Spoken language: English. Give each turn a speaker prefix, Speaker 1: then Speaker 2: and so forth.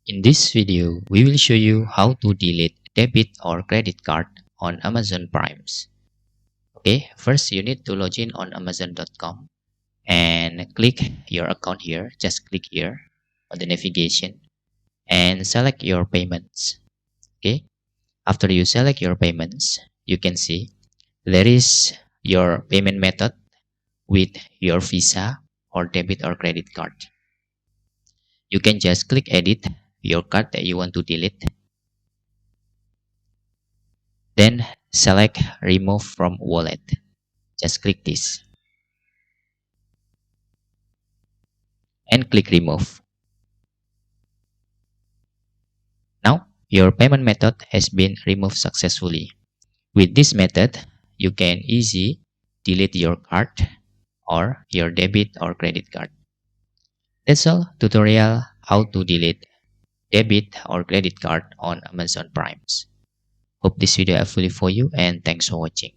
Speaker 1: In this video, we will show you how to delete debit or credit card on Amazon Primes. Okay, first you need to log in on Amazon.com and click your account here. Just click here on the navigation and select your payments. Okay, after you select your payments, you can see there is your payment method with your Visa or debit or credit card. You can just click edit your card that you want to delete. Then select remove from wallet. Just click this and click remove. Now your payment method has been removed successfully. With this method, you can easily delete your card or your debit or credit card. That's all tutorial how to delete debit or credit card on Amazon Primes. Hope this video helpful for you and thanks for watching.